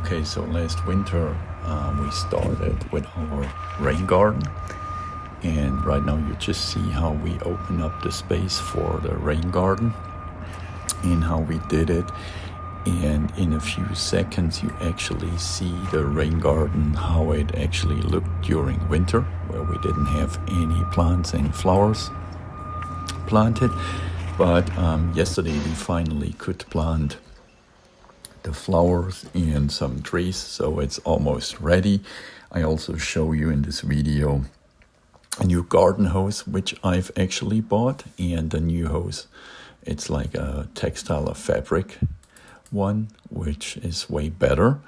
Okay, so last winter we started with our rain garden, and right now you just see how we open up the space for the rain garden and how we did it. And in a few seconds you actually see the rain garden, how it actually looked during winter, where we didn't have any plants and flowers planted. But yesterday we finally could plant the flowers and some trees, so it's almost ready. I also show you in this video a new garden hose which I've actually bought, and the new hose, it's like a textile, a fabric one, which is way better.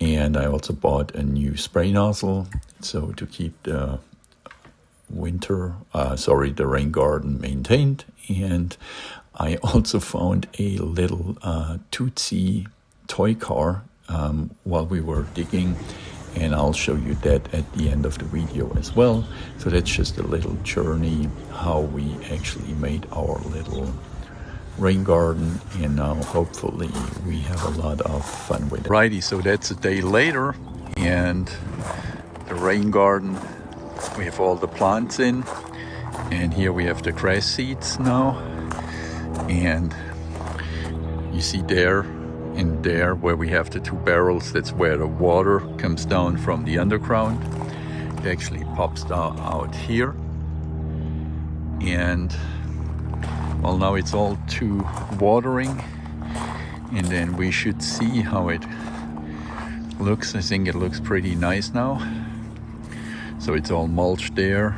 And I also bought a new spray nozzle, so to keep the the rain garden maintained. And I also found a little Tootsie toy car while we were digging, and I'll show you that at the end of the video as well. So that's just a little journey how we actually made our little rain garden, and now hopefully we have a lot of fun with it. Righty, so that's a day later, and the rain garden, we have all the plants in, and here we have the grass seeds now. And you see there and there where we have the two barrels, that's where the water comes down from the underground. It actually pops out here. And well, now it's all to watering, and then we should see how it looks. I think it looks pretty nice now. So it's all mulched there,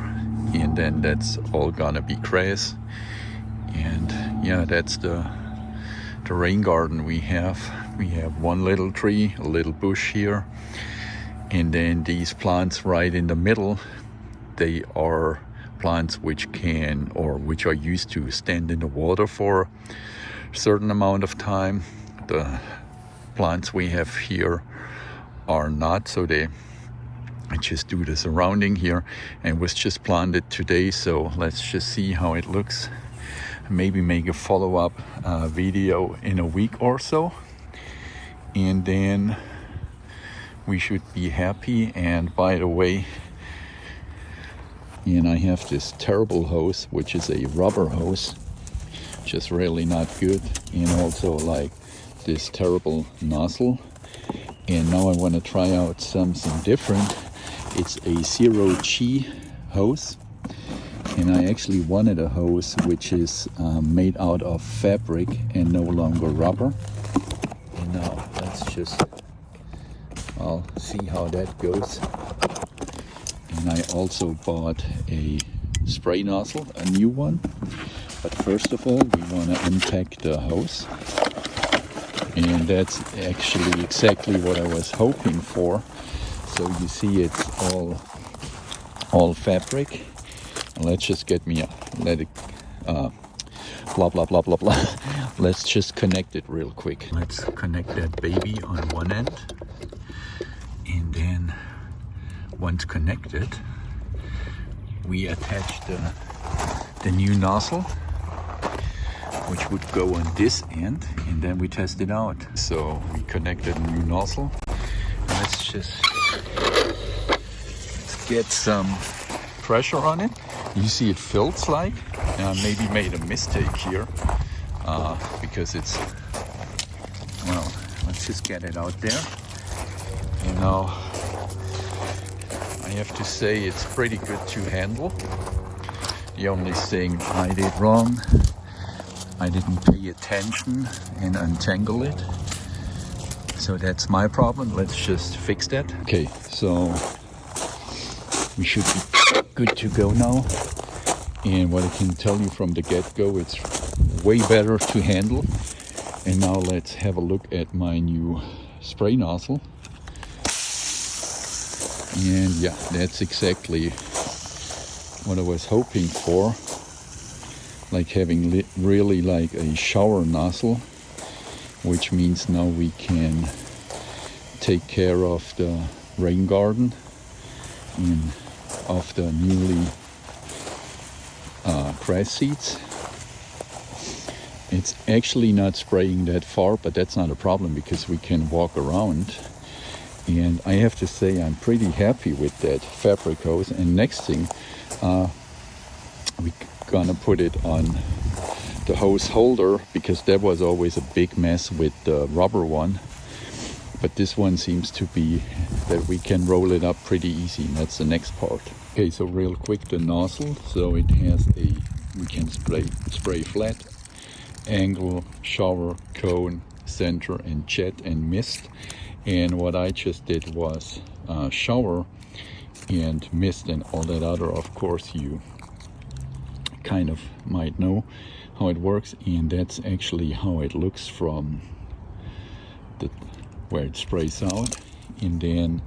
and then that's all gonna be grass. And yeah, that's the rain garden we have. We have one little tree, a little bush here, and then these plants right in the middle, they are plants which are used to stand in the water for a certain amount of time. The plants we have here are not, so I just do the surrounding here, and was just planted today. So let's just see how it looks. Maybe make a follow-up video in a week or so, and then we should be happy. And by the way, and I have this terrible hose, which is a rubber hose, just really not good, and also like this terrible nozzle. And now I want to try out something different. It's a 0G hose. And I actually wanted a hose which is made out of fabric and no longer rubber. And now I'll see how that goes. And I also bought a spray nozzle, a new one. But first of all, we want to unpack the hose. And that's actually exactly what I was hoping for. So you see it's all fabric. Let's just let it blah blah blah blah blah. Let's just connect it real quick. Let's connect that baby on one end, and then once connected, we attach the new nozzle, which would go on this end, and then we test it out. So we connected a new nozzle. Let's get some pressure on it. You see it fills like, maybe made a mistake here because it's, well, let's just get it out there. And now I have to say it's pretty good to handle. The only thing I did wrong, I didn't pay attention and untangle it. So that's my problem. Let's just fix that. Okay, so we should be good to go now. And what I can tell you from the get-go, it's way better to handle. And now let's have a look at my new spray nozzle. And yeah, that's exactly what I was hoping for, like having really like a shower nozzle, which means now we can take care of the rain garden and of the newly grass seeds. It's actually not spraying that far, but that's not a problem because we can walk around. And I have to say I'm pretty happy with that fabric hose. And next thing, we're gonna put it on the hose holder, because that was always a big mess with the rubber one. But this one seems to be that we can roll it up pretty easy, and that's the next part. Okay, so real quick, the nozzle. So it has we can spray flat, angle, shower, cone, center, and jet and mist. And what I just did was shower and mist and all that other. Of course, you kind of might know how it works, and that's actually how it looks from where it sprays out. And then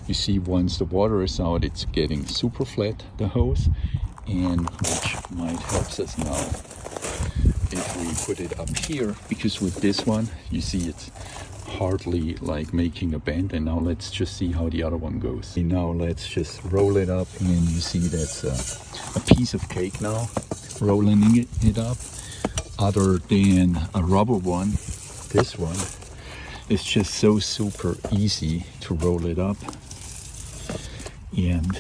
you see once the water is out, it's getting super flat, the hose, and which might help us now if we put it up here, because with this one you see it's hardly like making a bend. And now let's just see how the other one goes. And now let's just roll it up, and you see that's a piece of cake now, rolling it up. Other than a rubber one, this one, it's just so super easy to roll it up. And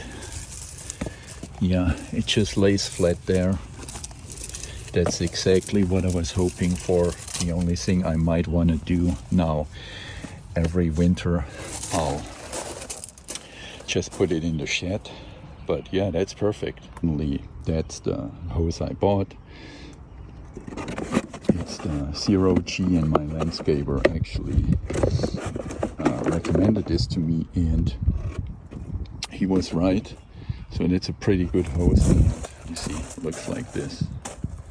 yeah, it just lays flat there. That's exactly what I was hoping for. The only thing I might want to do now, every winter, I'll just put it in the shed. But yeah, that's perfect. Only that's the hose I bought. It's the 0G, and my landscaper actually recommended this to me, and he was right. So it's a pretty good hose, and you see it looks like this.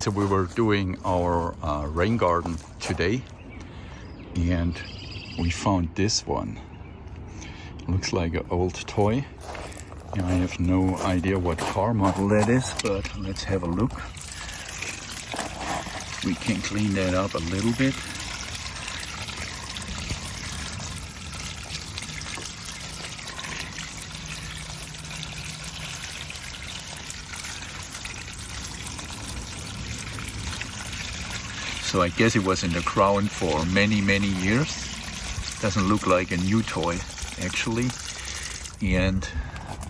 So we were doing our rain garden today, and we found this one. Looks like an old toy. And I have no idea what car model that is, but let's have a look. We can clean that up a little bit. So I guess it was in the ground for many, many years. Doesn't look like a new toy, actually. And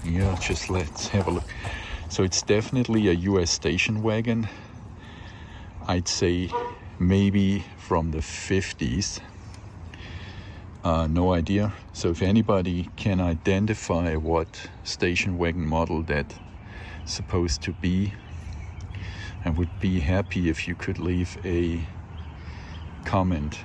yeah, just let's have a look. So it's definitely a US station wagon. I'd say maybe from the 50s. No idea. So if anybody can identify what station wagon model that's supposed to be, I would be happy if you could leave a comment